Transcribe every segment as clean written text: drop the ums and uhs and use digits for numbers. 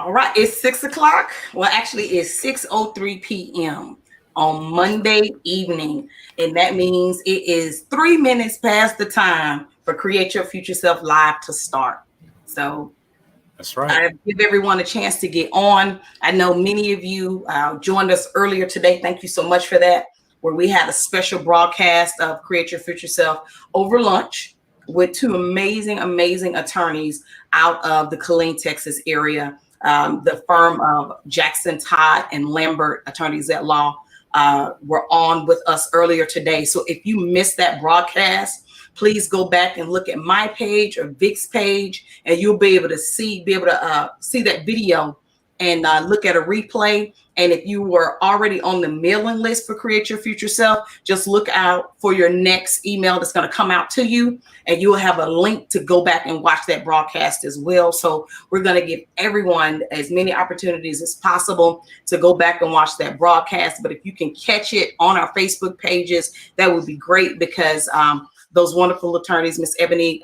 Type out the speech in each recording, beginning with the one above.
All right, it's 6 o'clock. Well, actually, it's 6:03 p.m. on Monday evening, and that means it is 3 minutes past the time for Create Your Future Self Live to start. So That's right. I give everyone a chance to get on. I know many of you joined us earlier today. Thank you so much for that, where we had a special broadcast of Create Your Future Self over lunch with two amazing attorneys out of the Killeen, Texas area. The firm of Jackson, Todd, and Lambert Attorneys at Law were on with us earlier today. So if you missed that broadcast, please go back and look at my page or Vic's page, and you'll be able to see that video and look at a replay. And if you were already on the mailing list for Create Your Future Self, just look out for your next email that's going to come out to you, and you'll have a link to go back and watch that broadcast as well. So we're going to give everyone as many opportunities as possible to go back and watch that broadcast. But if you can catch it on our Facebook pages, that would be great, because those wonderful attorneys, Miss Ebony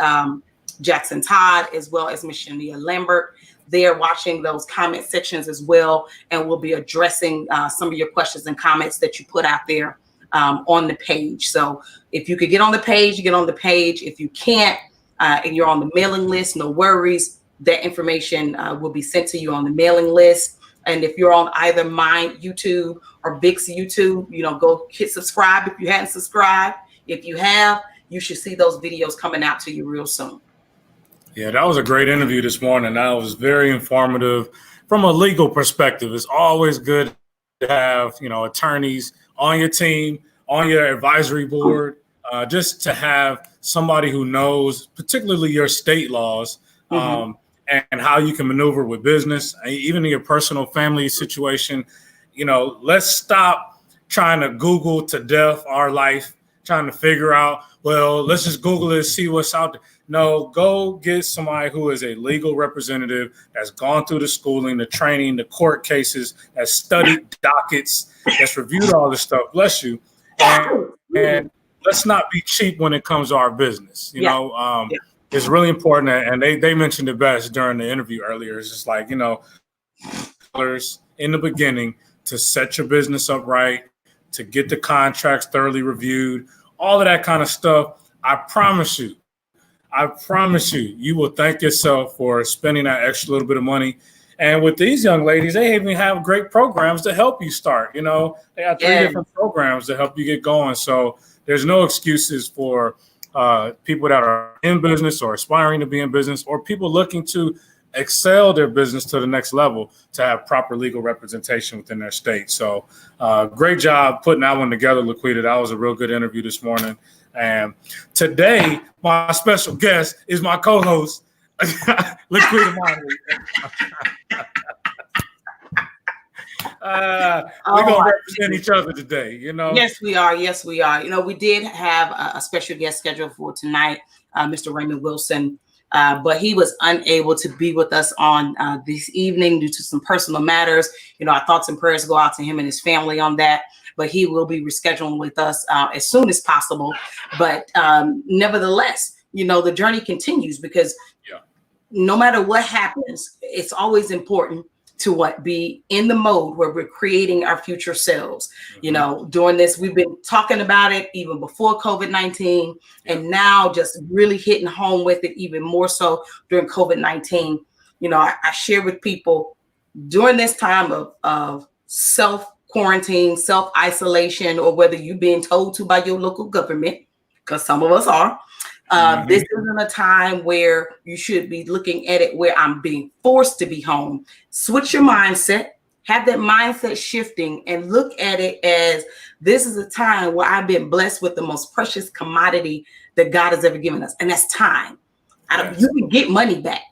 Jackson Todd, as well as Miss Shania Lambert, they are watching those comment sections as well, and we'll be addressing some of your questions and comments that you put out there on the page. So if you could get on the page, you get on the page. If you can't, and you're on the mailing list, no worries. That information will be sent to you on the mailing list. And if you're on either mine YouTube or Vic's YouTube, go hit subscribe if you hadn't subscribed. If you have, you should see those videos coming out to you real soon. Yeah, that was a great interview this morning. That was very informative from a legal perspective. It's always good to have, attorneys on your team, on your advisory board, just to have somebody who knows, particularly your state laws, and how you can maneuver with business, even in your personal family situation. Let's stop trying to Google to death our life, trying to figure out, well, let's just Google it, see what's out there. No, go get somebody who is a legal representative that's gone through the schooling, the training, the court cases, that's studied dockets, that's reviewed all this stuff. Bless you. And let's not be cheap when it comes to our business. It's really important. And they mentioned it best during the interview earlier. It's just like, in the beginning, to set your business up right, to get the contracts thoroughly reviewed, all of that kind of stuff. I promise you, you will thank yourself for spending that extra little bit of money. And with these young ladies, they even have great programs to help you start. They got 3 different programs to help you get going. So there's no excuses for people that are in business or aspiring to be in business, or people looking to excel their business to the next level, to have proper legal representation within their state. So great job putting that one together, Laquita. That was a real good interview this morning. And today, my special guest is my co-host, Laquita Monty. We're going to represent each other today, Yes, we are. We did have a special guest scheduled for tonight, Mr. Raymond Wilson, but he was unable to be with us on this evening due to some personal matters. Our thoughts and prayers go out to him and his family on that. But he will be rescheduling with us as soon as possible. But nevertheless, the journey continues, because no matter what happens, it's always important to be in the mode where we're creating our future selves. During this, we've been talking about it even before COVID-19, and now just really hitting home with it even more so during COVID-19. I share with people during this time of self-quarantine, self-isolation, or whether you're being told to by your local government, because some of us are. This isn't a time where you should be looking at it where I'm being forced to be home. Switch your mindset, have that mindset shifting, and look at it as this is a time where I've been blessed with the most precious commodity that God has ever given us, and that's time. You can get money back.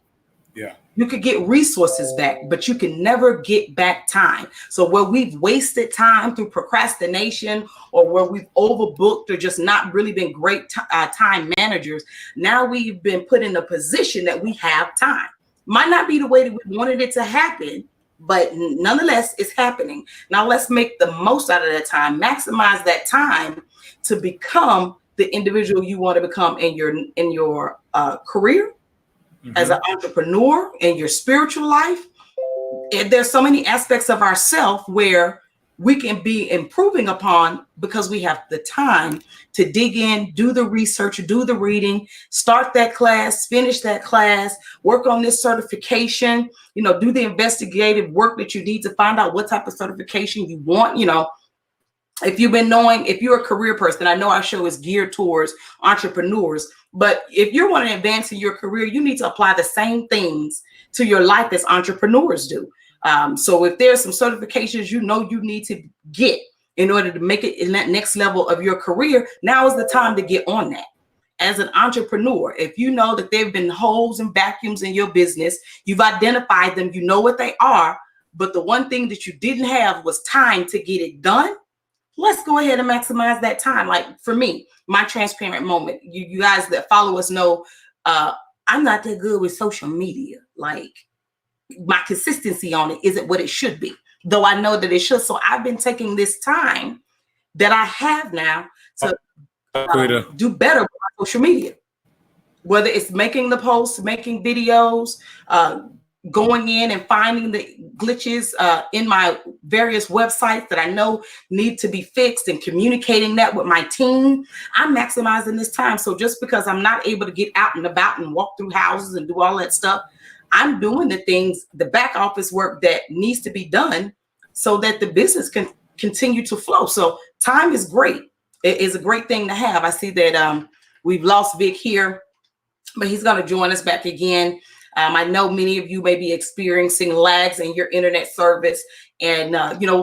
Yeah. You could get resources back, but you can never get back time. So where we've wasted time through procrastination, or where we've overbooked, or just not really been great time managers, now we've been put in a position that we have time. Might not be the way that we wanted it to happen, but nonetheless, it's happening. Now let's make the most out of that time, maximize that time to become the individual you want to become in your career, as an entrepreneur, in your spiritual life. there's so many aspects of ourself where we can be improving upon because we have the time to dig in, do the research, do the reading, start that class, finish that class, work on this certification, do the investigative work that you need to find out what type of certification you want. If you're a career person, I know our show is geared towards entrepreneurs, but if you're wanting to advance in your career, you need to apply the same things to your life as entrepreneurs do. So if there's some certifications you need to get in order to make it in that next level of your career, now is the time to get on that. As an entrepreneur, if you know that there have been holes and vacuums in your business, you've identified them, you know what they are, but the one thing that you didn't have was time to get it done. Let's go ahead and maximize that time. Like for me, my transparent moment, you guys that follow us know I'm not that good with social media. Like my consistency on it isn't what it should be, though I know that it should. So I've been taking this time that I have now to do better with my social media, whether it's making the posts, making videos, going in and finding the glitches in my various websites that I know need to be fixed and communicating that with my team. I'm maximizing this time. So just because I'm not able to get out and about and walk through houses and do all that stuff, I'm doing the things, the back office work that needs to be done so that the business can continue to flow. So time is great. It is a great thing to have. I see that we've lost Vic here, but he's going to join us back again. I know many of you may be experiencing lags in your internet service. And,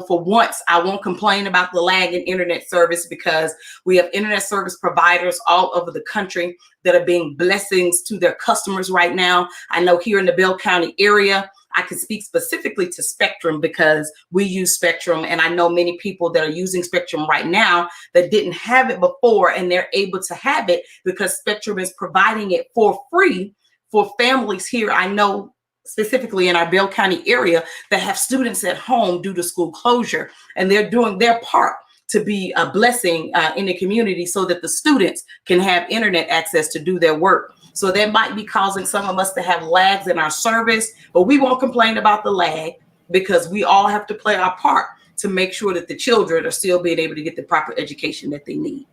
for once, I won't complain about the lag in internet service because we have internet service providers all over the country that are being blessings to their customers right now. I know here in the Bell County area, I can speak specifically to Spectrum because we use Spectrum. And I know many people that are using Spectrum right now that didn't have it before, and they're able to have it because Spectrum is providing it for free for families here. I know specifically in our Bell County area that have students at home due to school closure, and they're doing their part to be a blessing in the community so that the students can have internet access to do their work. So that might be causing some of us to have lags in our service, but we won't complain about the lag because we all have to play our part to make sure that the children are still being able to get the proper education that they need.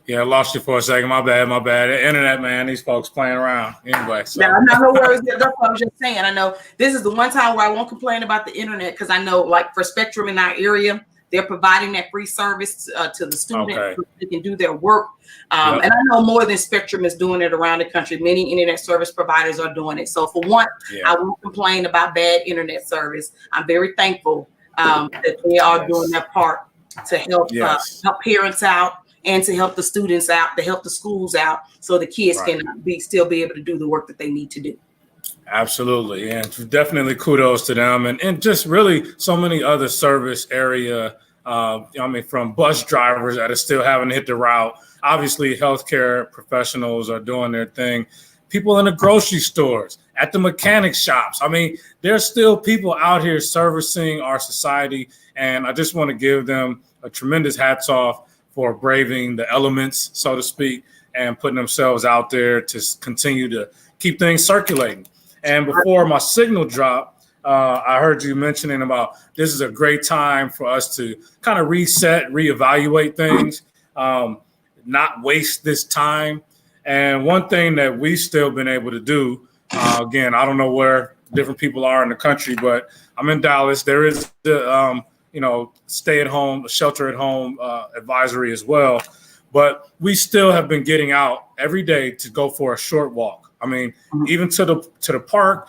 Yeah, I lost you for a second. My bad. The internet, man, these folks playing around. Anyway. So. No worries. That's what I was just saying. I know this is the one time where I won't complain about the internet because I know, like, for Spectrum in our area, they're providing that free service to the student so they can do their work. And I know more than Spectrum is doing it around the country. Many internet service providers are doing it. So for one, I won't complain about bad internet service. I'm very thankful that they are doing their part to help help parents out, and to help the students out, to help the schools out, so the kids can still be able to do the work that they need to do. Absolutely. And definitely kudos to them. And just really so many other service area, from bus drivers that are still having to hit the route. Obviously, healthcare professionals are doing their thing. People in the grocery stores, at the mechanic shops. I mean, there's still people out here servicing our society. And I just want to give them a tremendous hats off for braving the elements, so to speak, and putting themselves out there to continue to keep things circulating. And before my signal dropped, I heard you mentioning about this is a great time for us to kind of reset, reevaluate things, not waste this time. And one thing that we've still been able to do, again, I don't know where different people are in the country, but I'm in Dallas. There is the stay at home, shelter at home advisory as well. But we still have been getting out every day to go for a short walk. I mean, even to the park.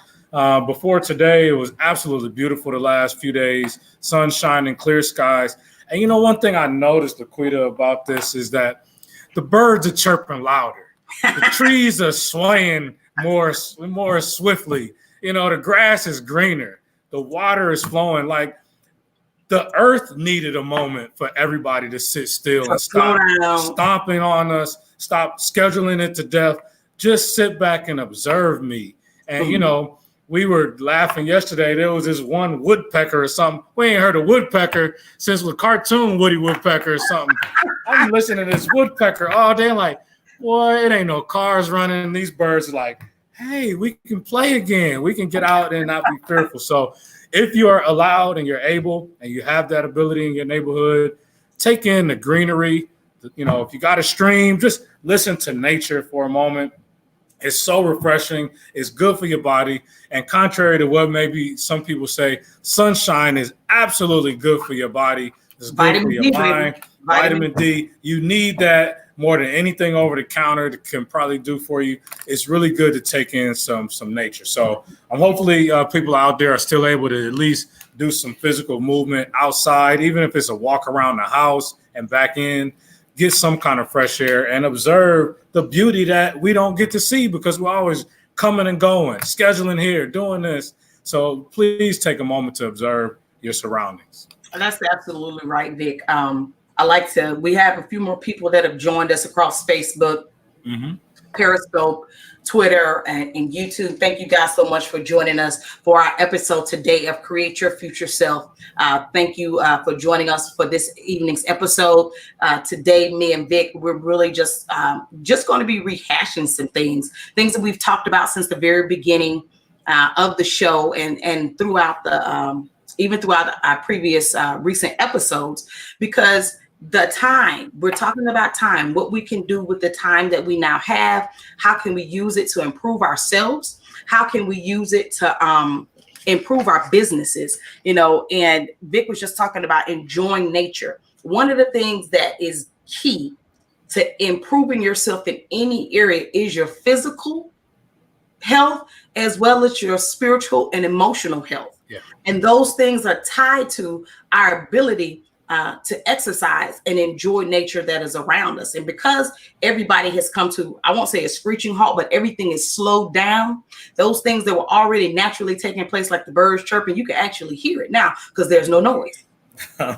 Before today, it was absolutely beautiful the last few days, sun shining, clear skies. And one thing I noticed, Laquita, about this is that the birds are chirping louder. The trees are swaying more swiftly. The grass is greener. The water is flowing. Like, the earth needed a moment for everybody to sit still and stop stomping on us, stop scheduling it to death. Just sit back and observe me. And, we were laughing yesterday. There was this one woodpecker or something. We ain't heard a woodpecker since the cartoon Woody Woodpecker or something. I'm listening to this woodpecker all day. I'm like, boy, it ain't no cars running. These birds are like, hey, we can play again. We can get out and not be fearful. So if you are allowed and you're able and you have that ability in your neighborhood, take in the greenery. If you got a stream, just listen to nature for a moment. It's so refreshing. It's good for your body. And contrary to what maybe some people say, sunshine is absolutely good for your body. It's good for your mind. Vitamin D. You need that more than anything over the counter can probably do for you. It's really good to take in some nature. So hopefully people out there are still able to at least do some physical movement outside, even if it's a walk around the house and back in. Get some kind of fresh air and observe the beauty that we don't get to see because we're always coming and going, scheduling here, doing this. So please take a moment to observe your surroundings. That's absolutely right, Vic. We have a few more people that have joined us across Facebook, Periscope, Twitter, and YouTube. Thank you guys so much for joining us for our episode today of Create Your Future Self. Thank you for joining us for this evening's episode. Today, me and Vic, we're really just going to be rehashing some things that we've talked about since the very beginning of the show and throughout even throughout our previous recent episodes, because we're talking about time, what we can do with the time that we now have. How can we use it to improve ourselves? How can we use it to improve our businesses? And Vic was just talking about enjoying nature. One of the things that is key to improving yourself in any area is your physical health as well as your spiritual and emotional health. Yeah. And those things are tied to our ability to exercise and enjoy nature that is around us. And because everybody has come to, I won't say a screeching halt, but everything is slowed down, those things that were already naturally taking place, like the birds chirping, you can actually hear it now because there's no noise.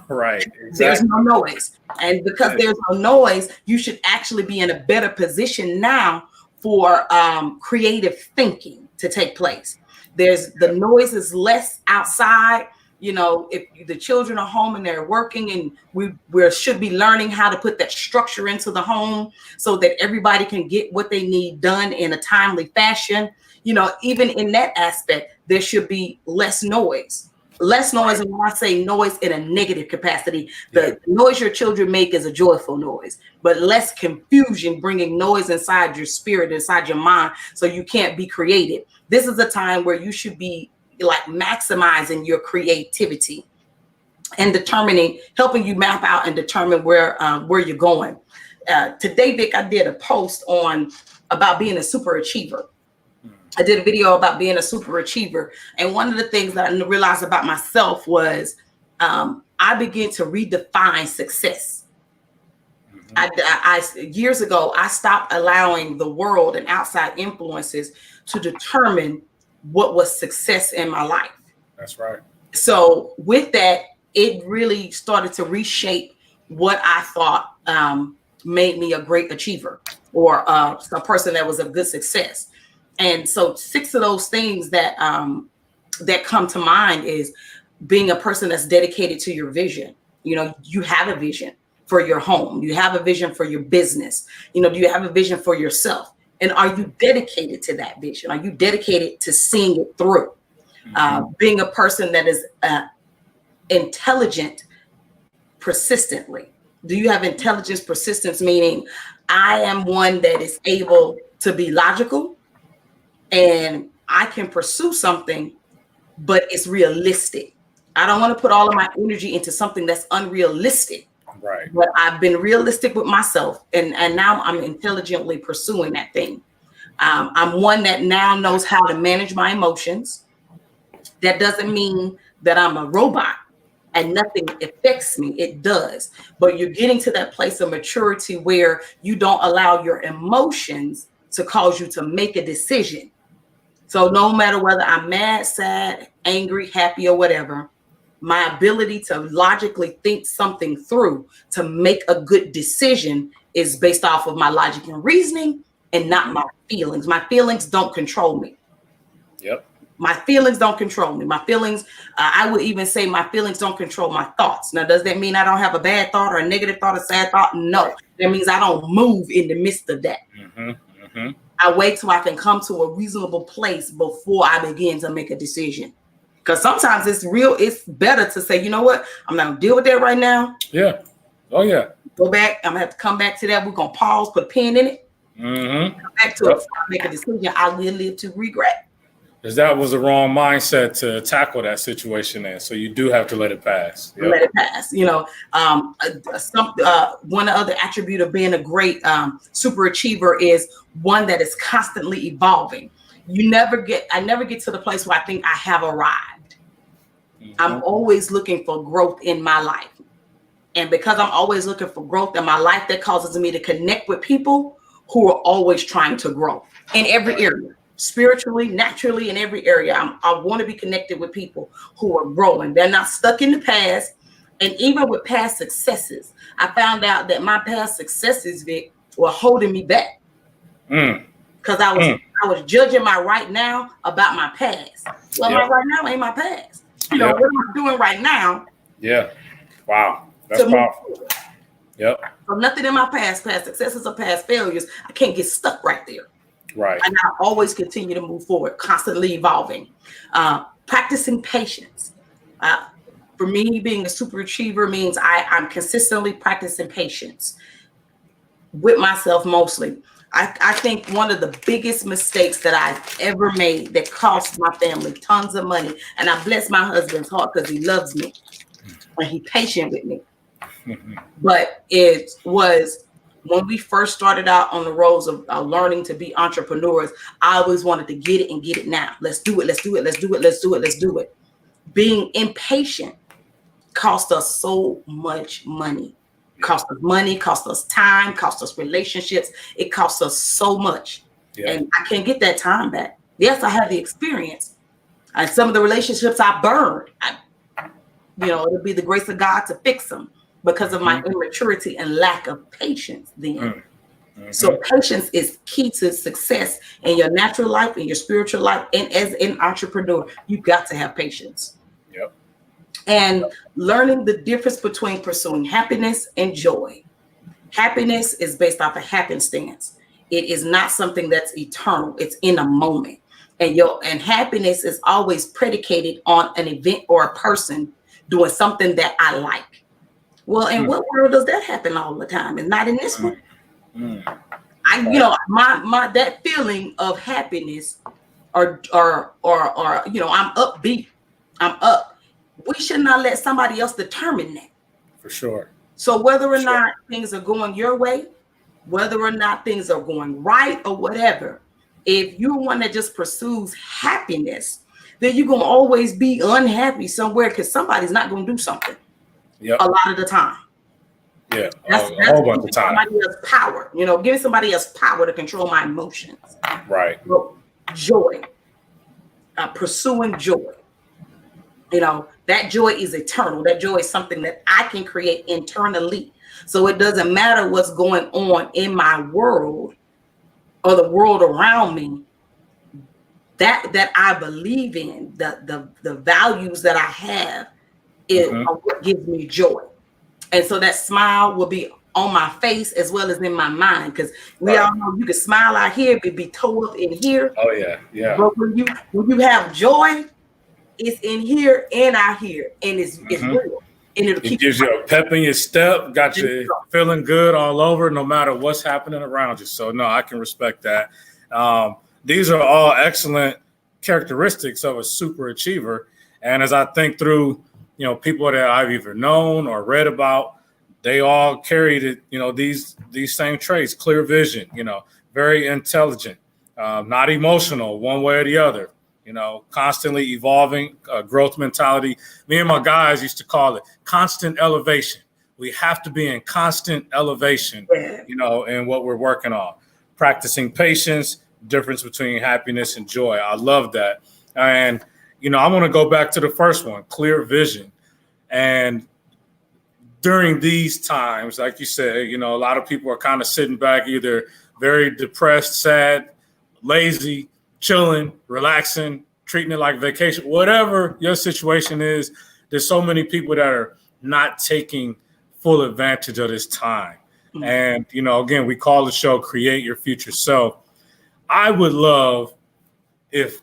Right. Exactly. There's no noise. And because there's no noise, you should actually be in a better position now for creative thinking to take place. The noise is less outside. If the children are home and they're working, and we should be learning how to put that structure into the home so that everybody can get what they need done in a timely fashion. Even in that aspect, there should be less noise. Less noise, and when I say noise in a negative capacity, the noise your children make is a joyful noise, but less confusion, bringing noise inside your spirit, inside your mind, so you can't be creative. This is a time where you should be maximizing your creativity and helping you map out and determine where you're going. Today, Vic, I did a post about being a super achiever. I did a video about being a super achiever. And one of the things that I realized about myself was I began to redefine success. Years ago, I stopped allowing the world and outside influences to determine what was success in my life. That's right. So with that, it really started to reshape what I thought made me a great achiever or a person that was a good success. And so 6 of those things that come to mind is being a person that's dedicated to your vision. You have a vision for your home. You have a vision for your business. Do you have a vision for yourself? And are you dedicated to that vision? Are you dedicated to seeing it through? Being a person that is intelligent persistently. Do you have intelligence persistence? Meaning I am one that is able to be logical and I can pursue something, but it's realistic. I don't want to put all of my energy into something that's unrealistic. Right. But I've been realistic with myself, and now I'm intelligently pursuing that thing. I'm one that now knows how to manage my emotions. That doesn't mean that I'm a robot and nothing affects me. It does. But you're getting to that place of maturity where you don't allow your emotions to cause you to make a decision. So no matter whether I'm mad, sad, angry, happy, or whatever, my ability to logically think something through to make a good decision is based off of my logic and reasoning and not my feelings. My feelings don't control me. Yep. My feelings don't control me. My feelings, I would even say my feelings don't control my thoughts. Now, does that mean I don't have a bad thought or a negative thought or sad thought? No. That means I don't move in the midst of that. I wait till I can come to a reasonable place before I begin to make a decision. Because sometimes it's better to say, you know what, I'm not gonna deal with that right now. Yeah. Oh yeah. Go back. I'm gonna have to come back to that. We're gonna pause, put a pin in it, Mm-hmm. come back to it before I make a decision. I will live to regret. Because that was the wrong mindset to tackle that situation in. So you do have to let it pass. Yep. Let it pass. One other attribute of being a great super achiever is one that is constantly evolving. I never get to the place where I think I have arrived. Mm-hmm. I'm always looking for growth in my life. And because I'm always looking for growth in my life, that causes me to connect with people who are always trying to grow in every area. Spiritually, naturally, in every area. I want to be connected with people who are growing. They're not stuck in the past. And even with past successes, I found out that my past successes, Vic, were holding me back. Because I was judging my right now about my past. Well, my right now ain't my past. What am I doing right now? Yeah. Wow. That's powerful. Yep. So nothing in my past successes or past failures, I can't get stuck right there. Right. And I always continue to move forward, constantly evolving. Practicing patience. For me, being a super achiever means I'm consistently practicing patience with myself mostly. I think one of the biggest mistakes that I've ever made that cost my family tons of money, and I bless my husband's heart because he loves me and he's patient with me. But it was when we first started out on the roads of learning to be entrepreneurs, I always wanted to get it and get it now. Let's do it. Let's do it. Let's do it. Let's do it. Let's do it. Being impatient cost us so much money. Cost us money, cost us time, cost us relationships. It costs us so much. Yeah. And I can't get that time back. Yes, I have the experience. And some of the relationships I burned, it'll be the grace of God to fix them because of my immaturity and lack of patience then. So patience is key to success in your natural life, in your spiritual life, and as an entrepreneur, you've got to have patience. Yep. And learning the difference between pursuing happiness and joy. Happiness is based off of happenstance. It is not something that's eternal. It's in a moment. And happiness is always predicated on an event or a person doing something that I like. Well, in what world does that happen all the time? And not in this one. My that feeling of happiness or I'm upbeat. I'm up. We should not let somebody else determine that. For sure. So whether or not things are going your way, whether or not things are going right or whatever, if you're one that just pursues happiness, then you're going to always be unhappy somewhere because somebody's not going to do something. Yep. A lot of the time. Yeah, that's a whole bunch of time. Somebody else power, giving somebody else power to control my emotions. Right. Joy, pursuing joy. That joy is eternal. That joy is something that I can create internally. So it doesn't matter what's going on in my world or the world around me. That I believe in, the values that I have is what gives me joy. And so that smile will be on my face as well as in my mind, because we all know you can smile out here, but be tore up in here. Oh yeah, yeah. But when you have joy, it's in here and out here, and it's real. And it gives you a pep in your step, got you feeling good all over, no matter what's happening around you. So no, I can respect that. These are all excellent characteristics of a super achiever. And as I think through, people that I've either known or read about, they all carried these same traits: clear vision, very intelligent, not emotional one way or the other, constantly evolving, growth mentality. Me and my guys used to call it constant elevation. We have to be in constant elevation, in what we're working on. Practicing patience, difference between happiness and joy. I love that. And, I want to go back to the first one, clear vision. And during these times, like you said, a lot of people are kind of sitting back, either very depressed, sad, lazy, chilling, relaxing, treating it like vacation, whatever your situation is. There's so many people that are not taking full advantage of this time. And, again, we call the show Create Your Future Self. I would love if,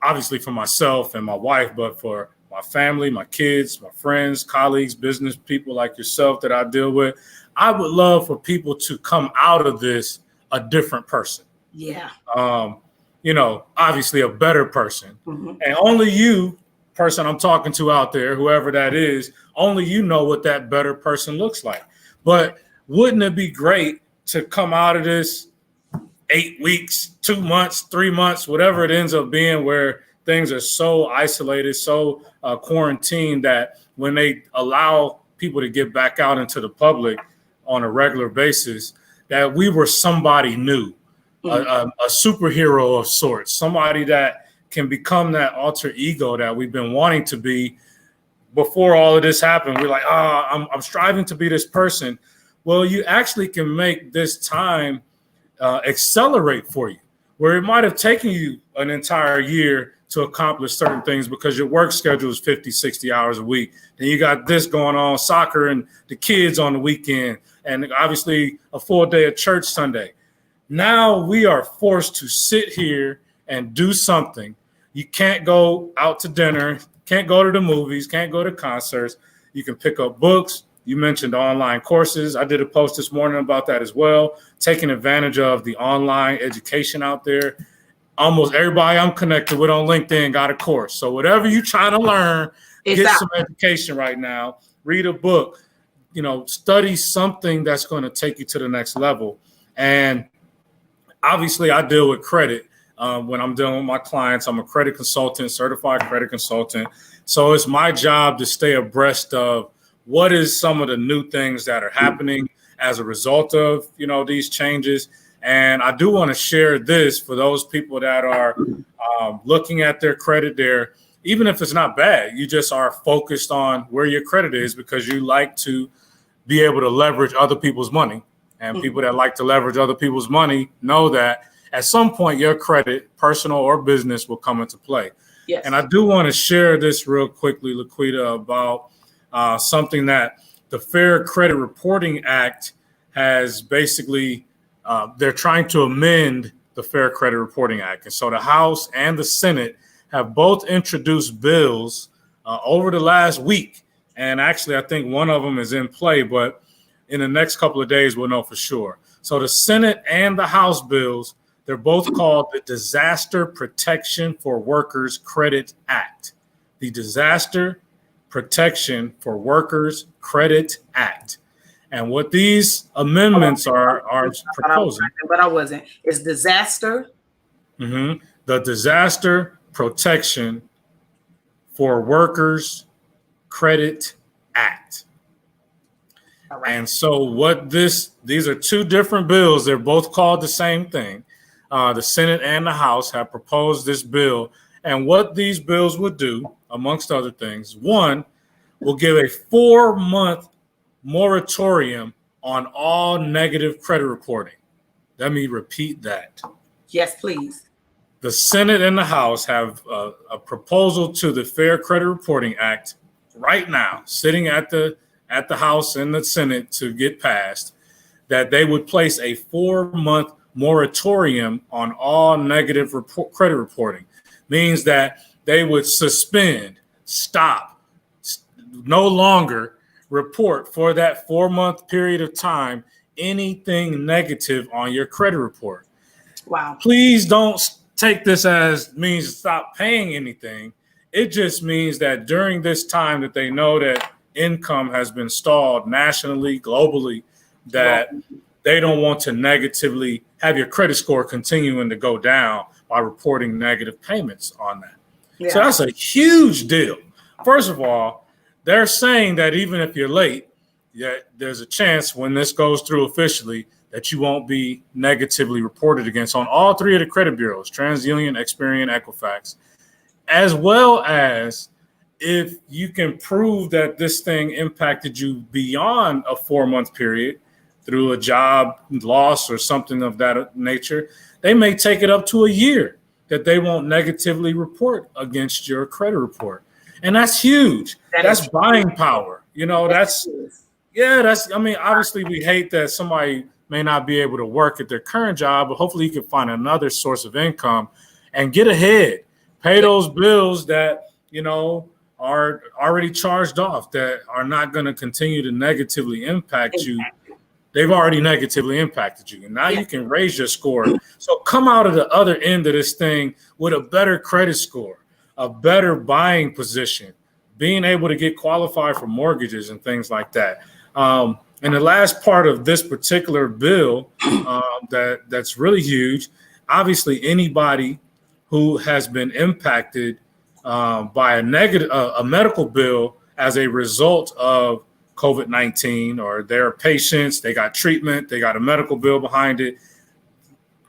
obviously for myself and my wife, but for my family, my kids, my friends, colleagues, business people like yourself that I deal with, I would love for people to come out of this a different person. Yeah. Obviously a better person. Mm-hmm. And only you, person I'm talking to out there, whoever that is, only you know what that better person looks like. But wouldn't it be great to come out of this 8 weeks, 2 months, 3 months, whatever it ends up being, where things are so isolated, so quarantined, that when they allow people to get back out into the public on a regular basis, that we were somebody new, a superhero of sorts, somebody that can become that alter ego that we've been wanting to be before all of this happened. We're like, I'm striving to be this person. Well, you actually can make this time accelerate for you, where it might have taken you an entire year to accomplish certain things because your work schedule is 50, 60 hours a week. Then you got this going on, soccer and the kids on the weekend, and obviously a full day of church Sunday. Now we are forced to sit here and do something. You can't go out to dinner, can't go to the movies, can't go to concerts. You can pick up books. You mentioned online courses. I did a post this morning about that as well, taking advantage of the online education out there. Almost everybody I'm connected with on LinkedIn got a course. So whatever you're trying to learn, get some education right now. Read a book, study something that's going to take you to the next level. And obviously I deal with credit. When I'm dealing with my clients, I'm a credit consultant, certified credit consultant. So it's my job to stay abreast of what is some of the new things that are happening as a result of, these changes. And I do want to share this for those people that are looking at their credit there, even if it's not bad, you just are focused on where your credit is because you like to be able to leverage other people's money. And people that like to leverage other people's money know that at some point your credit, personal or business, will come into play. Yes. And I do want to share this real quickly, Laquita, about something that the Fair Credit Reporting Act has basically, they're trying to amend the Fair Credit Reporting Act. And so the House and the Senate have both introduced bills over the last week. And actually, I think one of them is in play, but in the next couple of days, we'll know for sure. So the Senate and the House bills, they're both called the Disaster Protection for Workers Credit Act. The Disaster Protection for Workers Credit Act. And what these amendments are proposing. But I wasn't. It's disaster. Mm-hmm. The Disaster Protection for Workers Credit Act. All right. And so these are two different bills. They're both called the same thing. The Senate and the House have proposed this bill. And what these bills would do, amongst other things, one, will give a 4-month moratorium on all negative credit reporting. Let me repeat that. Yes, please. The Senate and the House have a proposal to the Fair Credit Reporting Act right now, sitting at the House and the Senate to get passed, that they would place a 4-month moratorium on all negative credit reporting. Means that they would suspend, stop, no longer report for that 4-month period of time anything negative on your credit report. Wow. Please don't take this as means stop paying anything. It just means that during this time that they know that income has been stalled nationally, globally, that they don't want to negatively have your credit score continuing to go down by reporting negative payments on that. Yeah. So that's a huge deal. First of all, they're saying that even if you're late, there's a chance when this goes through officially that you won't be negatively reported against on all three of the credit bureaus, TransUnion, Experian, Equifax, as well as if you can prove that this thing impacted you beyond a 4-month period through a job loss or something of that nature, they may take it up to a year that they won't negatively report against your credit report. And that's huge. That's buying power. Obviously we hate that somebody may not be able to work at their current job, but hopefully you can find another source of income and get ahead, pay those bills that, are already charged off, that are not going to continue to negatively impact you. They've already negatively impacted you. And now you can raise your score. So come out of the other end of this thing with a better credit score, a better buying position, being able to get qualified for mortgages and things like that. And the last part of this particular bill that's really huge, obviously anybody who has been impacted by a medical bill as a result of COVID-19, or their patients, they got treatment, they got a medical bill behind it.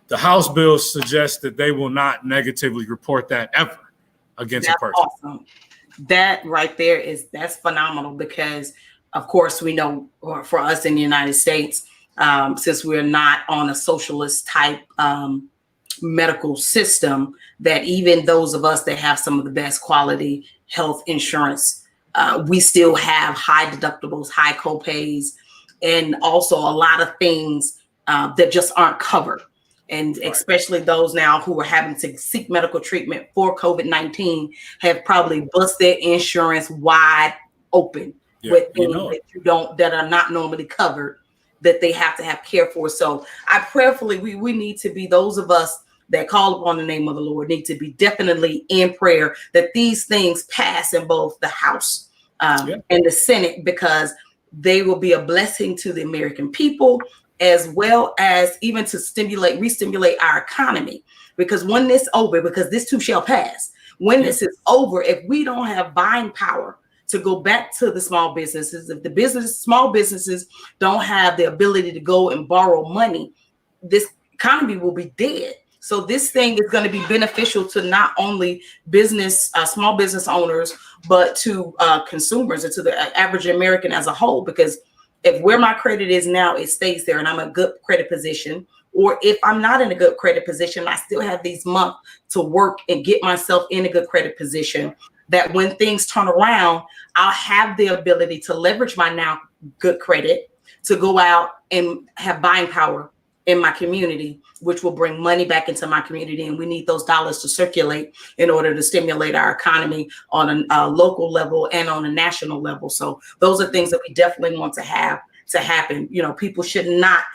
The House bill suggests that they will not negatively report that ever against a person. Awesome. That right there that's phenomenal, because of course we know, for us in the United States, since we're not on a socialist type medical system, that even those of us that have some of the best quality health insurance, we still have high deductibles, high copays, and also a lot of things that just aren't covered. And especially those now who are having to seek medical treatment for COVID-19 have probably bust their insurance wide open with things that are not normally covered, that they have to have care for. So I prayerfully, we need to be, those of us that call upon the name of the Lord need to be definitely in prayer that these things pass in both the House and the Senate, because they will be a blessing to the American people, as well as even to re-stimulate our economy. Because when this over, because this too shall pass, when this is over, if we don't have buying power to go back to the small businesses, if the small businesses don't have the ability to go and borrow money, this economy will be dead. So this thing is going to be beneficial to not only small business owners, but to consumers and to the average American as a whole. Because if where my credit is now, it stays there and I'm in a good credit position, or if I'm not in a good credit position, I still have these months to work and get myself in a good credit position, that when things turn around, I'll have the ability to leverage my now good credit to go out and have buying power in my community, which will bring money back into my community. And we need those dollars to circulate in order to stimulate our economy on a local level and on a national level. So those are things that we definitely want to have to happen. People should not,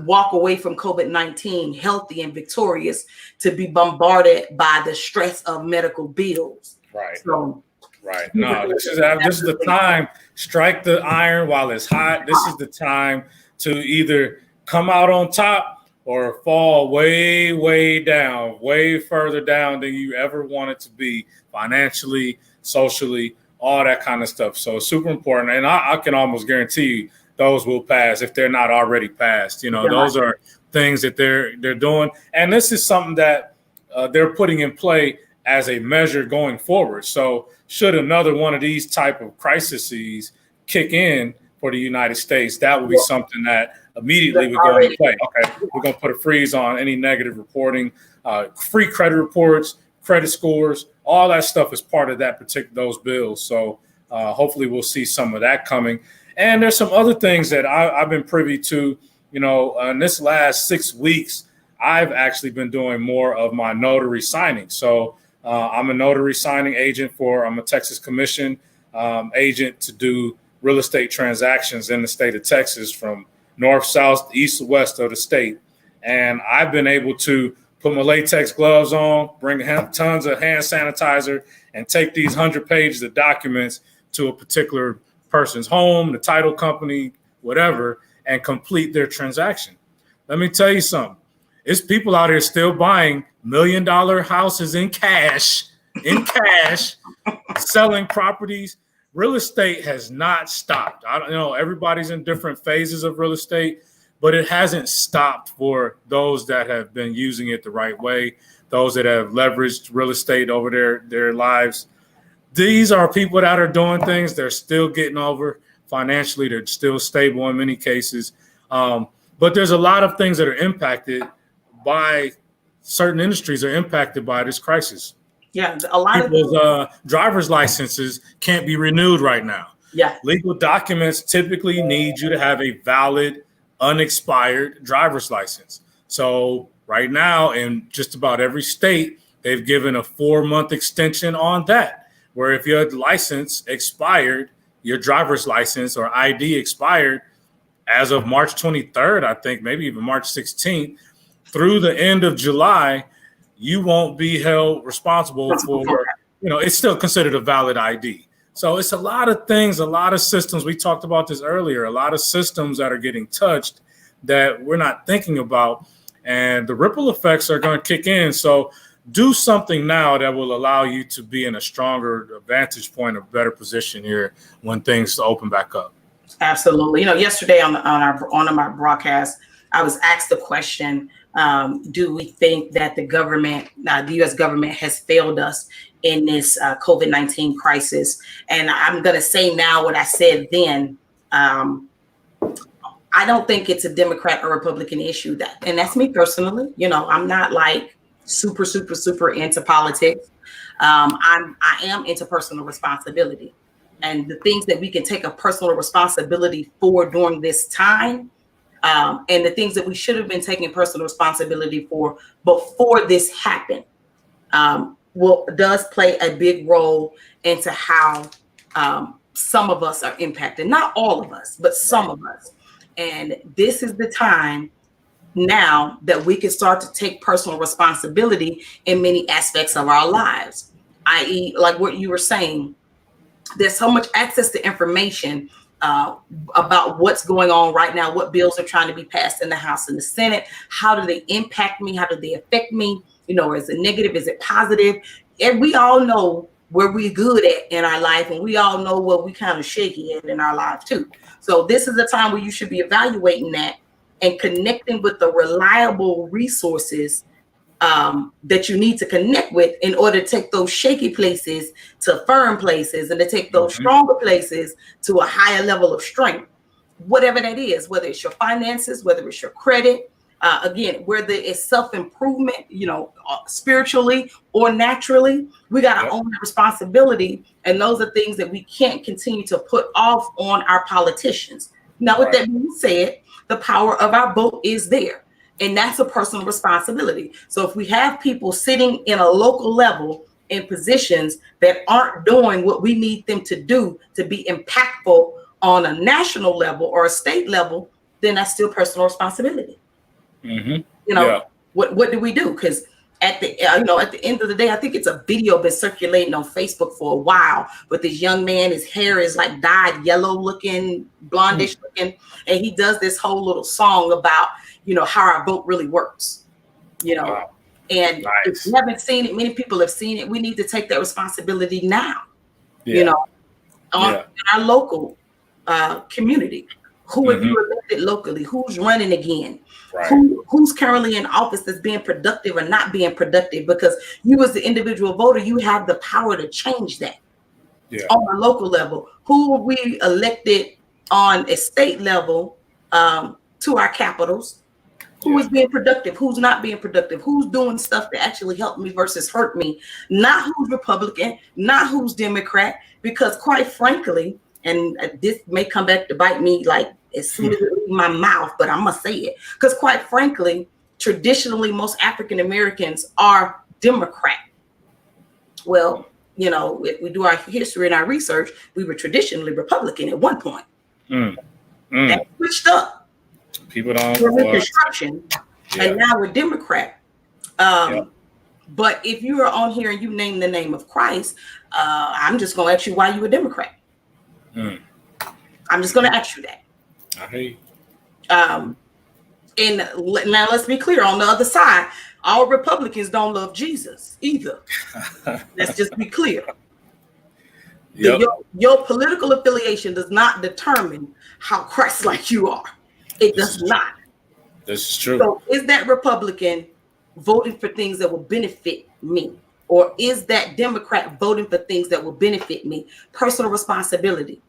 walk away from COVID-19 healthy and victorious to be bombarded by the stress of medical bills. Right. So, right. No, this is the time. Strike the iron while it's hot. This is the time to either come out on top or fall way, way down, way further down than you ever wanted to be financially, socially, all that kind of stuff. So super important. And I can almost guarantee you those will pass if they're not already passed. Those are things that they're doing. And this is something that they're putting in play as a measure going forward. So should another one of these type of crises kick in for the United States, that would be something that immediately would go into play. Okay, we're going to put a freeze on any negative reporting, free credit reports, credit scores, all that stuff is part of those bills. So hopefully we'll see some of that coming. And there's some other things that I've been privy to. In this last 6 weeks, I've actually been doing more of my notary signing. So I'm a notary signing agent I'm a Texas Commission agent to do real estate transactions in the state of Texas, from north, south, east, west of the state. And I've been able to put my latex gloves on, bring tons of hand sanitizer, and take these 100 pages of documents to a particular person's home, the title company, whatever, and complete their transaction. Let me tell you something. It's people out here still buying $1 million houses in cash, selling properties. Real estate has not stopped. I don't know. Everybody's in different phases of real estate, but it hasn't stopped for those that have been using it the right way, those that have leveraged real estate over their lives. These are people that are doing things. They're still getting over financially. They're still stable in many cases. But there's a lot of things that are impacted by certain industries are impacted by this crisis. Yeah, a lot people's driver's licenses can't be renewed right now. Yeah. Legal documents typically need you to have a valid, unexpired driver's license. So right now, in just about every state, they've given a 4-month extension on that, where if your license expired, your driver's license or ID expired as of March 23rd, I think, maybe even March 16th, through the end of July, you won't be held responsible for, it's still considered a valid ID. So it's a lot of things, a lot of systems. We talked about this earlier, a lot of systems that are getting touched that we're not thinking about. And the ripple effects are going to kick in. So do something now that will allow you to be in a stronger vantage point, a better position here when things open back up. Absolutely. Yesterday on my broadcast, I was asked the question, do we think that the U.S. government has failed us in this COVID-19 crisis? And I'm going to say now what I said then. I don't think it's a Democrat or Republican issue, and that's me personally. I'm not like super into politics. I am into personal responsibility, and the things that we can take a personal responsibility for during this time. And the things that we should have been taking personal responsibility for before this happened does play a big role into how some of us are impacted. Not all of us, but some of us. And this is the time now that we can start to take personal responsibility in many aspects of our lives, i.e., like what you were saying, there's so much access to information about what's going on right now, what bills are trying to be passed in the House and the Senate. How do they impact me? How do they affect me? Is it negative? Is it positive? And we all know where we're good at in our life, and we all know what we kind of shaky at in our life too. So this is a time where you should be evaluating that and connecting with the reliable resources that you need to connect with in order to take those shaky places to firm places, and to take those stronger places to a higher level of strength, whatever that is, whether it's your finances, whether it's your credit, again, whether it's self-improvement, spiritually or naturally. We got to own the responsibility. And those are things that we can't continue to put off on our politicians. Now, with that being said, the power of our vote is there. And that's a personal responsibility. So if we have people sitting in a local level in positions that aren't doing what we need them to do to be impactful on a national level or a state level, then that's still personal responsibility. What do we do? Because at the end of the day, I think it's a video been circulating on Facebook for a while. But this young man, his hair is like dyed yellow looking, blondish looking, and he does this whole little song about how our vote really works. And if you haven't seen it, many people have seen it. We need to take that responsibility now. In our local community. Who have you elected locally? Who's running again? Who's currently in office that's being productive or not being productive? Because you as the individual voter, you have the power to change that on a local level. Who have we elected on a state level to our capitals? Who is being productive? Who's not being productive? Who's doing stuff that actually help me versus hurt me? Not who's Republican, not who's Democrat, because quite frankly, and this may come back to bite me like as soon as it leaves my mouth, but I'm gonna say it, because quite frankly, traditionally, most African Americans are Democrat. Well, if we do our history and our research, we were traditionally Republican at one point. That switched up. People don't. We're Reconstruction, and now we're Democrat. But if you are on here and you name the name of Christ, I'm just gonna ask you why you a Democrat. I'm just gonna ask you that. I hate. And now let's be clear. On the other side, all Republicans don't love Jesus either. Let's just be clear. Your political affiliation does not determine how Christ-like you are. It does not. This is true. So is that Republican voting for things that will benefit me? Or is that Democrat voting for things that will benefit me? Personal responsibility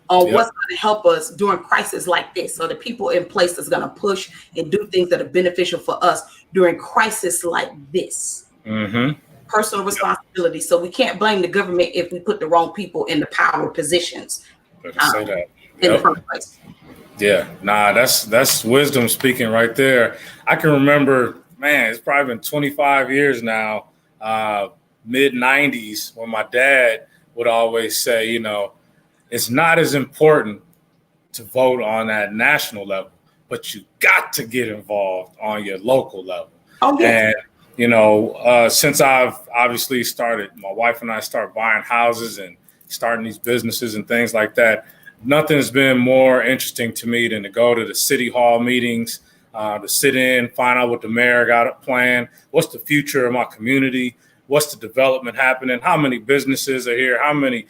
on what's going to help us during crises like this. So the people in place that's going to push and do things that are beneficial for us during crisis like this. personal responsibility. So we can't blame the government if we put the wrong people in the power positions Say that. in the first place. Yeah, nah, that's wisdom speaking right there. I can remember, man, it's probably been 25 years now, mid 90s, when my dad would always say, it's not as important to vote on that national level, but you got to get involved on your local level. Oh, yeah. And, since I've obviously started, my wife and I start buying houses and starting these businesses and things like that, nothing's been more interesting to me than to go to the city hall meetings, to sit in, find out what the mayor got planned, what's the future of my community, what's the development happening, how many businesses are here, how many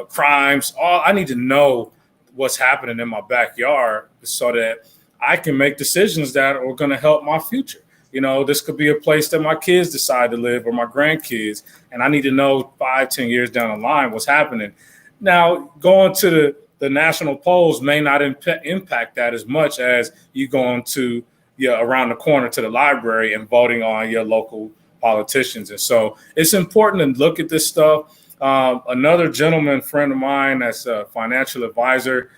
crimes. I need to know what's happening in my backyard so that I can make decisions that are going to help my future. This could be a place that my kids decide to live or my grandkids, and I need to know 5-10 years down the line what's happening. Now, going to the national polls may not impact that as much as you going to around the corner to the library and voting on your local politicians. And so it's important to look at this stuff. Another gentleman friend of mine that's a financial advisor,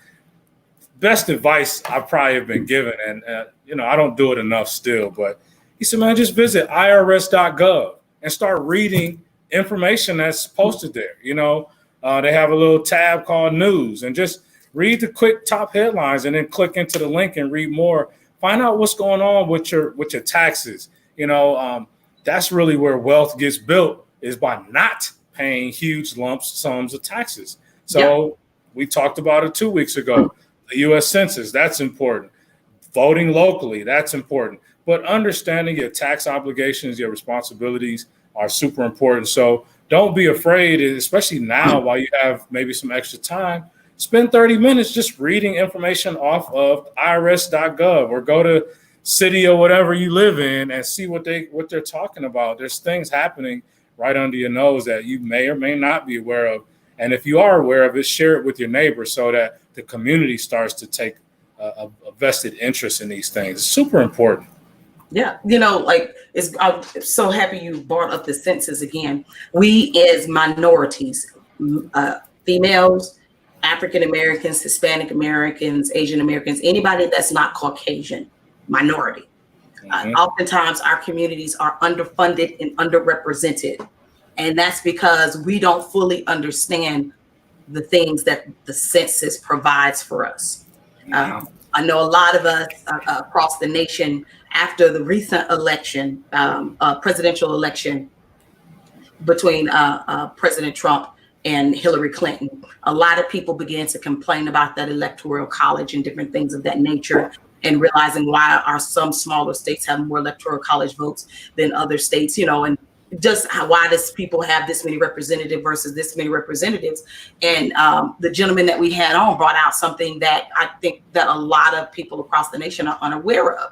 best advice I probably have been given, and I don't do it enough still, but he said, man, just visit irs.gov and start reading information that's posted there. They have a little tab called news, and just read the quick top headlines and then click into the link and read more. Find out what's going on with your taxes. That's really where wealth gets built, is by not paying huge sums of taxes. So we talked about it 2 weeks ago. The U.S. Census, that's important. Voting locally, that's important. But understanding your tax obligations, your responsibilities are super important. So don't be afraid, especially now while you have maybe some extra time. Spend 30 minutes just reading information off of irs.gov, or go to city or whatever you live in and see what they're talking about. There's things happening right under your nose that you may or may not be aware of. And if you are aware of it, share it with your neighbors so that the community starts to take a vested interest in these things. It's super important. Yeah, I'm so happy you brought up the census again. We as minorities, females, African Americans, Hispanic Americans, Asian Americans, anybody that's not Caucasian, minority. Oftentimes our communities are underfunded and underrepresented. And that's because we don't fully understand the things that the census provides for us. I know a lot of us across the nation, after the recent election, presidential election between President Trump and Hillary Clinton, a lot of people began to complain about that electoral college and different things of that nature, and realizing why are some smaller states have more electoral college votes than other states, and just why does people have this many representatives versus this many representatives. And the gentleman that we had on brought out something that I think that a lot of people across the nation are unaware of,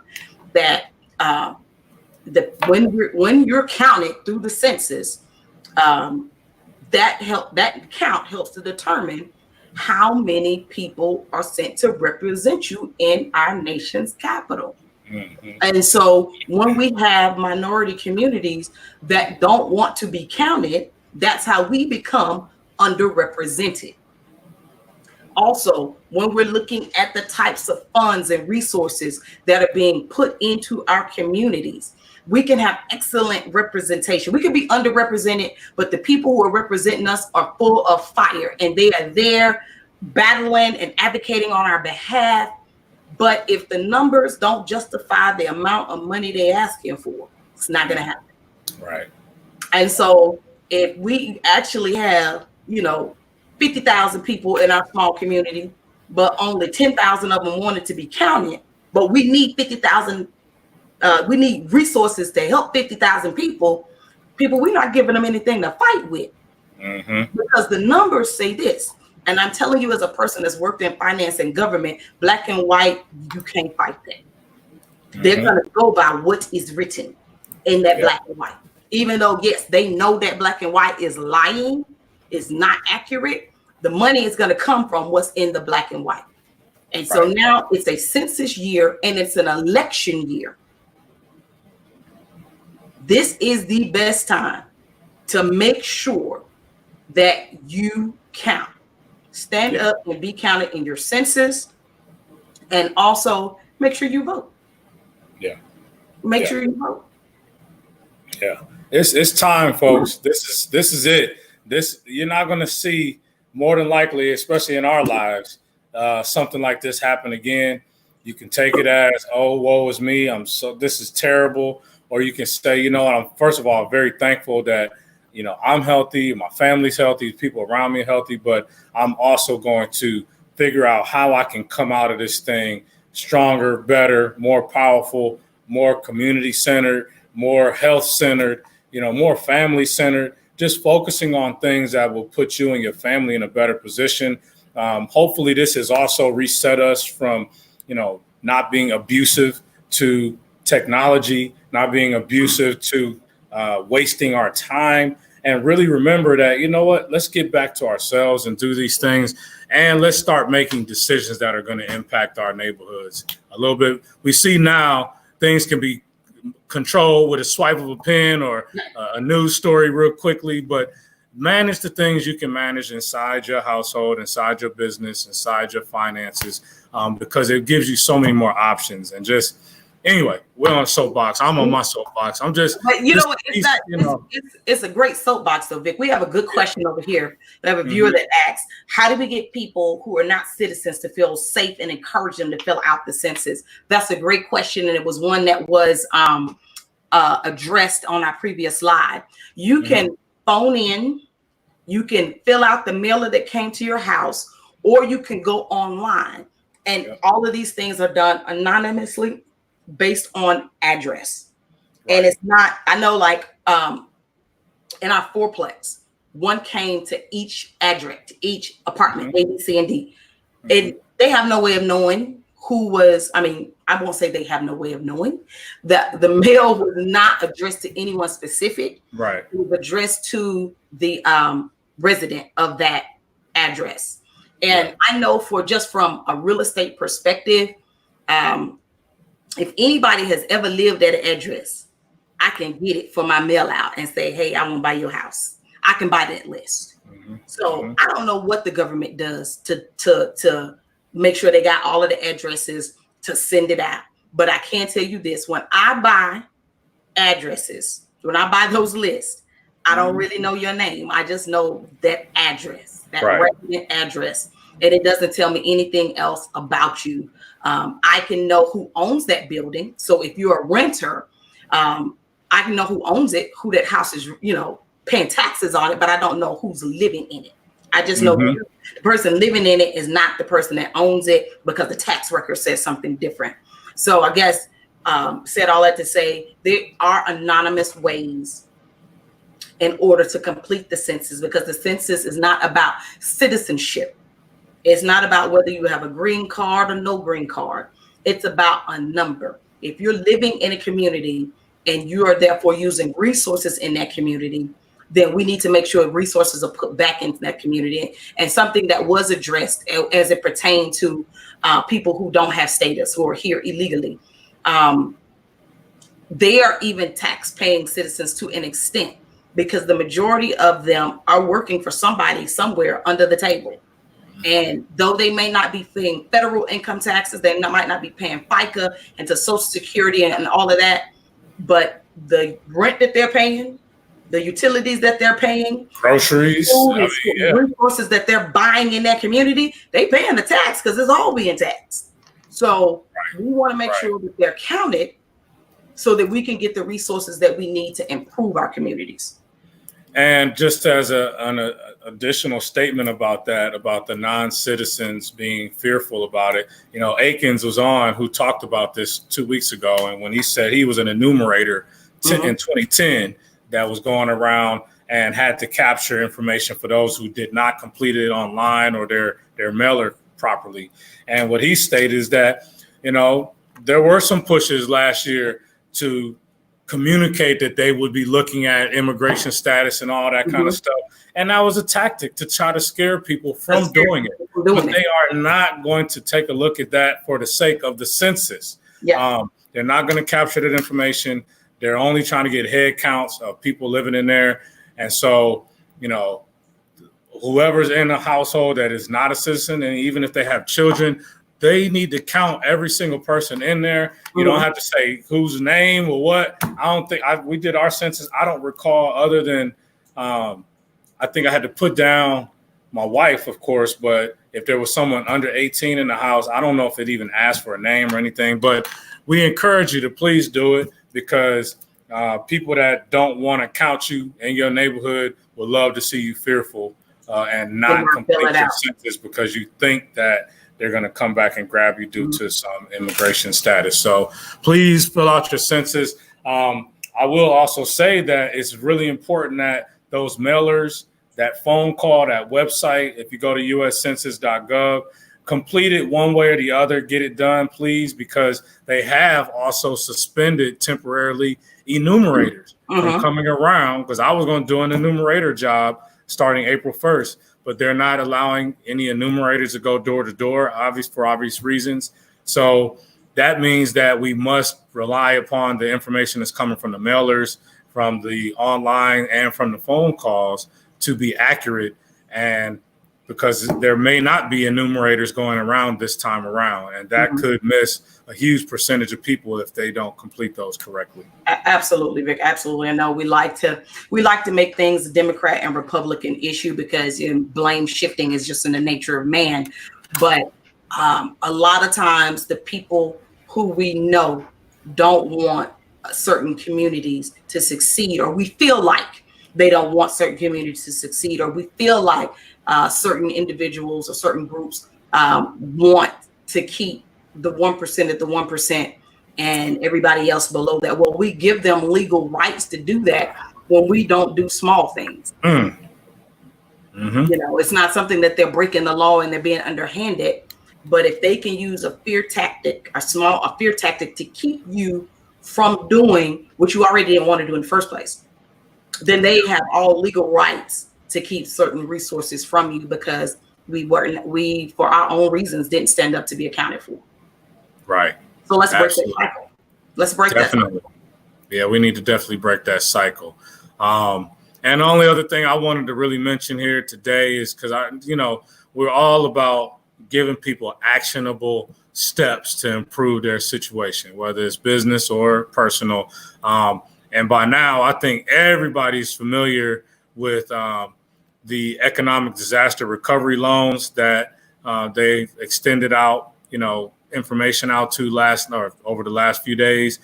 that when you're counted through the census, that count helps to determine how many people are sent to represent you in our nation's capital. And so when we have minority communities that don't want to be counted, that's how we become underrepresented. Also, when we're looking at the types of funds and resources that are being put into our communities, we can have excellent representation. We could be underrepresented, but the people who are representing us are full of fire, and they are there battling and advocating on our behalf. But if the numbers don't justify the amount of money they're asking for, it's not going to happen. Right. And so if we actually have, 50,000 people in our small community, but only 10,000 of them wanted to be counted, but we need 50,000, we need resources to help 50,000 people, we're not giving them anything to fight with. Because the numbers say this. And I'm telling you, as a person that's worked in finance and government, black and white, you can't fight that. They're going to go by what is written in that black and white. Even though, yes, they know that black and white is lying, is not accurate, the money is going to come from what's in the black and white. And so now it's a census year and it's an election year. This is the best time to make sure that you count. Stand up and be counted in your census, and also make sure you vote. Yeah. Make sure you vote. Yeah. It's time, folks. This is it. You're not going to see, more than likely, especially in our lives, something like this happen again. You can take it as, oh, woe is me. This is terrible. Or you can say, you know, I'm first of all very thankful that, you know, I'm healthy, my family's healthy, people around me are healthy, but I'm also going to figure out how I can come out of this thing stronger, better, more powerful, more community centered, more health centered, you know, more family centered, just focusing on things that will put you and your family in a better position. Hopefully this has also reset us from, you know, not being abusive to technology, not being abusive to wasting our time, and really remember that, you know what, let's get back to ourselves and do these things. And let's start making decisions that are going to impact our neighborhoods a little bit. We see now things can be controlled with a swipe of a pen or a news story real quickly, but manage the things you can manage inside your household, inside your business, inside your finances, because it gives you so many more options. And just, anyway, we're on a soapbox. I'm on my soapbox. I'm just, but you know what? It's a great soapbox though, Vic. We have a good question over here. We have a viewer that asks, how do we get people who are not citizens to feel safe and encourage them to fill out the census? That's a great question. And it was one that was addressed on our previous slide. You can phone in, you can fill out the mailer that came to your house, or you can go online. And all of these things are done anonymously based on address. And it's not, I know, like in our fourplex, one came to each address, to each apartment, A, B, C, and D. And they have no way of knowing who was, I mean, I won't say they have no way of knowing that the mail was not addressed to anyone specific. Right. It was addressed to the resident of that address. And I know from a real estate perspective, if anybody has ever lived at an address, I can get it for my mail out and say, hey, I want to buy your house. I can buy that list. So I don't know what the government does to make sure they got all of the addresses to send it out. But I can tell you this, when I buy addresses, when I buy those lists, I don't really know your name. I just know that address, that resident address. And it doesn't tell me anything else about you. I can know who owns that building. So if you're a renter, I can know who owns it, who that house is, you know, paying taxes on it, but I don't know who's living in it. I just know the person living in it is not the person that owns it because the tax record says something different. So I guess said all that to say there are anonymous ways in order to complete the census, because the census is not about citizenship. It's not about whether you have a green card or no green card. It's about a number. If you're living in a community and you are therefore using resources in that community, then we need to make sure resources are put back into that community. And something that was addressed as it pertained to people who don't have status, who are here illegally. They are even tax-paying citizens to an extent, because the majority of them are working for somebody somewhere under the table. And though they may not be paying federal income taxes, they might not be paying FICA and to Social Security and all of that, but the rent that they're paying, the utilities that they're paying, groceries, resources that they're buying in that community, they paying the tax because it's all being taxed. So we want to make sure that they're counted so that we can get the resources that we need to improve our communities. And just as an additional statement about that, about the non-citizens being fearful about it, you know, Akins was on, who talked about this 2 weeks ago. And when he said he was an enumerator in 2010 that was going around and had to capture information for those who did not complete it online or their mailer properly. And what he stated is that, you know, there were some pushes last year to communicate that they would be looking at immigration status and all that kind of stuff. And that was a tactic to try to scare people from doing it. But they are not going to take a look at that for the sake of the census. They're not going to capture that information. They're only trying to get head counts of people living in there. And so, whoever's in a household that is not a citizen, and even if they have children, they need to count every single person in there. You don't have to say whose name or what. I don't think we did our census. I don't recall other than I think I had to put down my wife, of course, but if there was someone under 18 in the house, I don't know if it even asked for a name or anything, but we encourage you to please do it, because people that don't want to count you in your neighborhood would love to see you fearful and not complete your census because you think that they're going to come back and grab you due to some immigration status. So please fill out your census. I will also say that it's really important that those mailers, that phone call, that website, if you go to uscensus.gov, complete it one way or the other, get it done, please, because they have also suspended temporarily enumerators from coming around, because I was going to do an enumerator job starting April 1st, but they're not allowing any enumerators to go door to door, for obvious reasons. So that means that we must rely upon the information that's coming from the mailers, from the online, and from the phone calls to be accurate, and because there may not be enumerators going around this time around, and that could miss a huge percentage of people if they don't complete those correctly. Absolutely, Vic. Absolutely. I know we like to make things a Democrat and Republican issue because blame shifting is just in the nature of man. But a lot of times the people who we know don't want certain communities to succeed, or we feel like they don't want certain communities to succeed, or we feel like certain individuals or certain groups want to keep the 1% at the 1% and everybody else below that. Well, we give them legal rights to do that when we don't do small things. It's not something that they're breaking the law and they're being underhanded. But if they can use a fear tactic, a fear tactic to keep you from doing what you already didn't want to do in the first place, then they have all legal rights to keep certain resources from you because we for our own reasons didn't stand up to be accounted for. Right. So let's break that cycle. Let's break that cycle. Yeah, we need to definitely break that cycle. And the only other thing I wanted to really mention here today is because we're all about giving people actionable steps to improve their situation, whether it's business or personal. And by now, I think everybody's familiar with the economic disaster recovery loans that they've extended out, information out to over the last few days.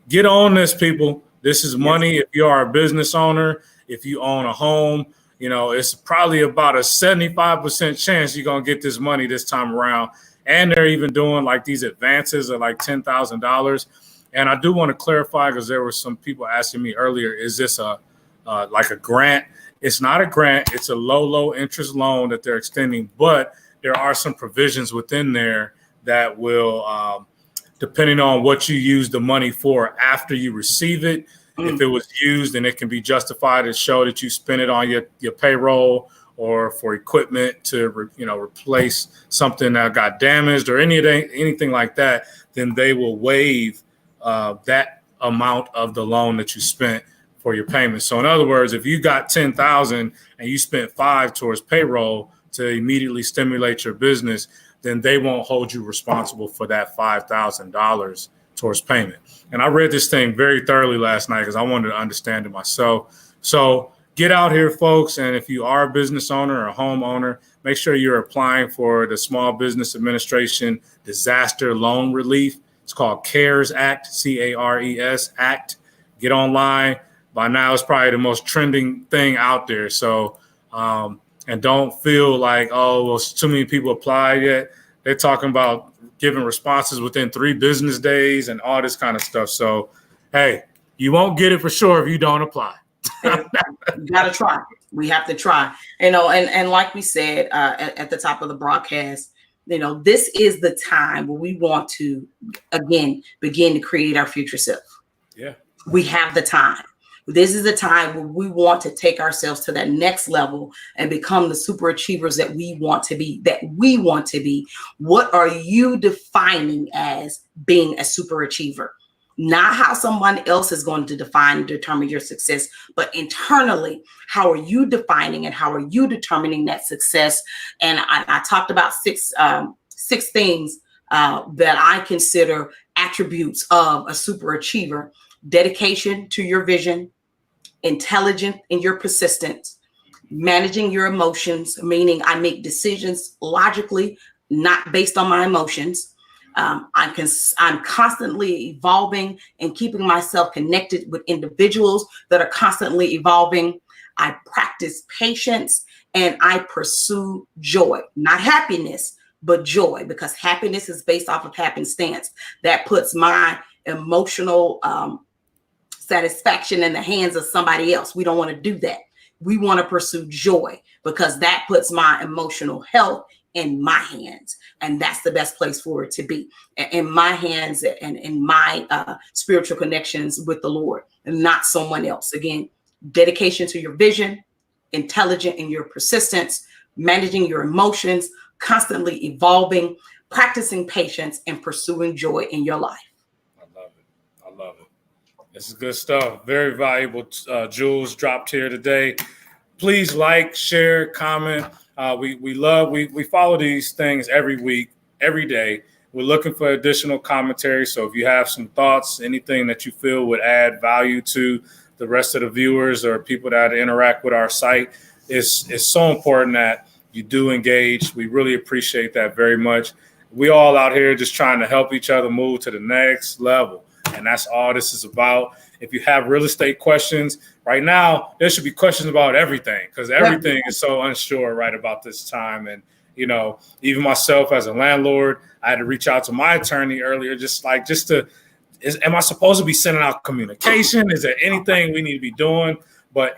Get on this, people. This is money. If you are a business owner, if you own a home, it's probably about a 75% chance you're going to get this money this time around. And they're even doing like these advances of like $10,000. And I do want to clarify, because there were some people asking me earlier, is this like a grant? It's not a grant. It's a low interest loan that they're extending, but there are some provisions within there that will, depending on what you use the money for after you receive it, if it was used, and it can be justified to show that you spent it on your payroll or for equipment to replace something that got damaged or anything like that, then they will waive that amount of the loan that you spent for your payment. So in other words, if you got $10,000 and you spent $5,000 towards payroll to immediately stimulate your business, then they won't hold you responsible for that $5,000 towards payment. And I read this thing very thoroughly last night because I wanted to understand it myself. So get out here, folks. And if you are a business owner or a homeowner, make sure you're applying for the Small Business Administration Disaster Loan Relief. It's called CARES Act, CARES Act. Get online. By now, it's probably the most trending thing out there. So, and don't feel like, too many people applied yet. They're talking about giving responses within 3 business days and all this kind of stuff. So, hey, you won't get it for sure if you don't apply. You got to try. We have to try. And like we said at the top of the broadcast, this is the time where we want to, again, begin to create our future self. Yeah. We have the time. This is the time where we want to take ourselves to that next level and become the super achievers that we want to be. What are you defining as being a super achiever? Not how someone else is going to define and determine your success, but internally, how are you defining and how are you determining that success? And I talked about six things that I consider attributes of a super achiever: dedication to your vision, intelligent in your persistence, managing your emotions, meaning I make decisions logically, not based on my emotions. I'm constantly evolving and keeping myself connected with individuals that are constantly evolving. I practice patience and I pursue joy, not happiness, but joy, because happiness is based off of happenstance. That puts my emotional satisfaction in the hands of somebody else. We don't want to do that. We want to pursue joy because that puts my emotional health in my hands. And that's the best place for it to be, in my hands and in my spiritual connections with the Lord and not someone else. Again, dedication to your vision, intelligent in your persistence, managing your emotions, constantly evolving, practicing patience, and pursuing joy in your life. I love it. I love it. This is good stuff. Very valuable jewels dropped here today. Please like, share, comment. We follow these things every week, every day. We're looking for additional commentary. So if you have some thoughts, anything that you feel would add value to the rest of the viewers or people that interact with our site, it's so important that you do engage. We really appreciate that very much. We all out here just trying to help each other move to the next level. And that's all this is about. If you have real estate questions right now, there should be questions about everything, because everything is so unsure right about this time. And, you know, even myself as a landlord, I had to reach out to my attorney earlier, am I supposed to be sending out communication? Is there anything we need to be doing? But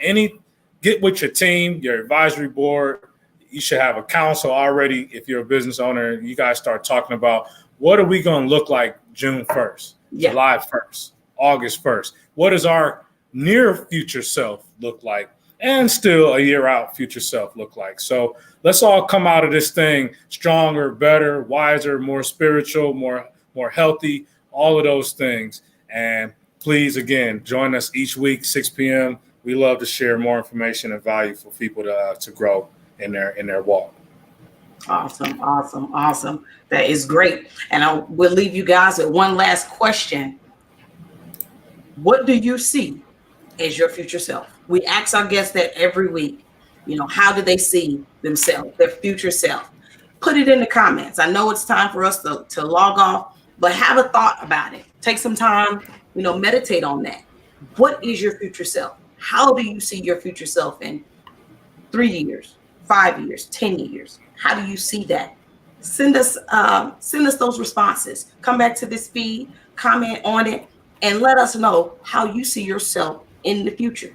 get with your team, your advisory board. You should have a council already. If you're a business owner, you guys start talking about what are we going to look like June 1st, July 1st, August 1st? What does our near future self look like? And still a year out future self look like? So let's all come out of this thing stronger, better, wiser, more spiritual, more healthy, all of those things. And please, again, join us each week, 6 p.m. We love to share more information and value for people to grow in their walk. Awesome. That is great. And we'll leave you guys with one last question. What do you see as your future self? We ask our guests that every week. You know, how do they see themselves, their future self? Put it in the comments. I know it's time for us to log off, but have a thought about it. Take some time, meditate on that. What is your future self? How do you see your future self in 3 years, 5 years, 10 years? How do you see that? Send us those responses. Come back to this feed, comment on it, and let us know how you see yourself in the future.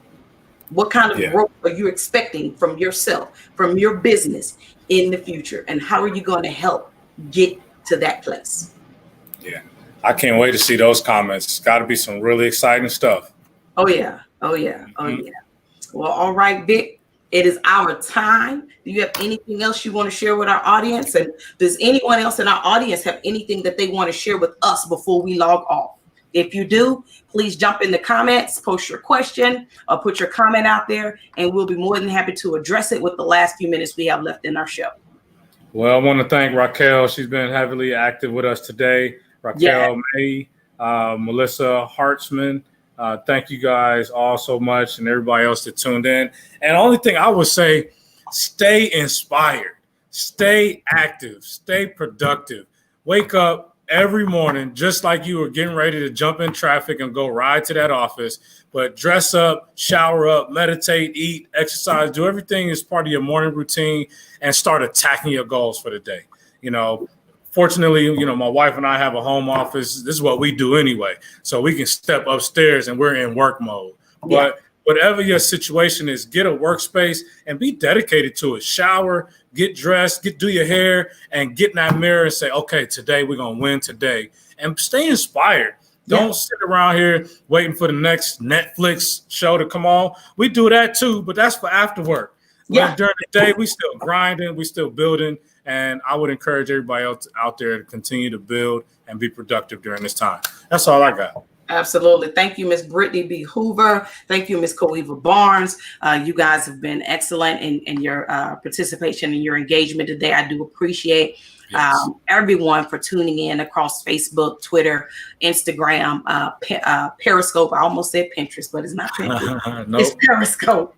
What kind of growth are you expecting from yourself, from your business in the future? And how are you going to help get to that place? Yeah, I can't wait to see those comments. It's got to be some really exciting stuff. Oh, yeah. Well, all right, Vic. It is our time. Do you have anything else you want to share with our audience? And does anyone else in our audience have anything that they want to share with us before we log off? If you do, please jump in the comments, post your question, or put your comment out there, and we'll be more than happy to address it with the last few minutes we have left in our show. Well, I want to thank Raquel. She's been heavily active with us today. Raquel May, Melissa Hartzman. Thank you guys all so much, and everybody else that tuned in. And the only thing I would say, stay inspired, stay active, stay productive. Wake up every morning just like you were getting ready to jump in traffic and go ride to that office, but dress up, shower up, meditate, eat, exercise, do everything as part of your morning routine, and start attacking your goals for the day. Fortunately, my wife and I have a home office. This is what we do anyway. So we can step upstairs and we're in work mode. But whatever your situation is, get a workspace and be dedicated to it. Shower, get dressed, do your hair, and get in that mirror and say, okay, today we're going to win today. And stay inspired. Don't sit around here waiting for the next Netflix show to come on. We do that too, but that's for after work. During the day, we still grinding, we still building. And I would encourage everybody else out there to continue to build and be productive during this time. That's all I got. Absolutely. Thank you, Miss Brittany B. Hoover. Thank you, Miss Coeva Barnes. You guys have been excellent in your participation and your engagement today. I do appreciate everyone for tuning in across Facebook, Twitter, Instagram, Periscope. I almost said Pinterest, but it's not Pinterest. Nope. It's Periscope.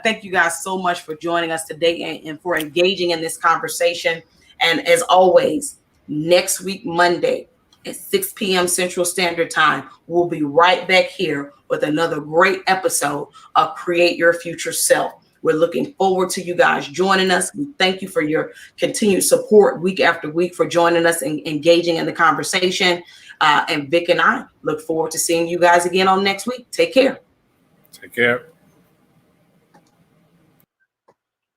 Thank you guys so much for joining us today and for engaging in this conversation. And as always, next week, Monday, at 6 p.m. Central Standard Time, we'll be right back here with another great episode of Create Your Future Self. We're looking forward to you guys joining us. We thank you for your continued support week after week, for joining us and engaging in the conversation. And Vic and I look forward to seeing you guys again on next week. Take care. Take care.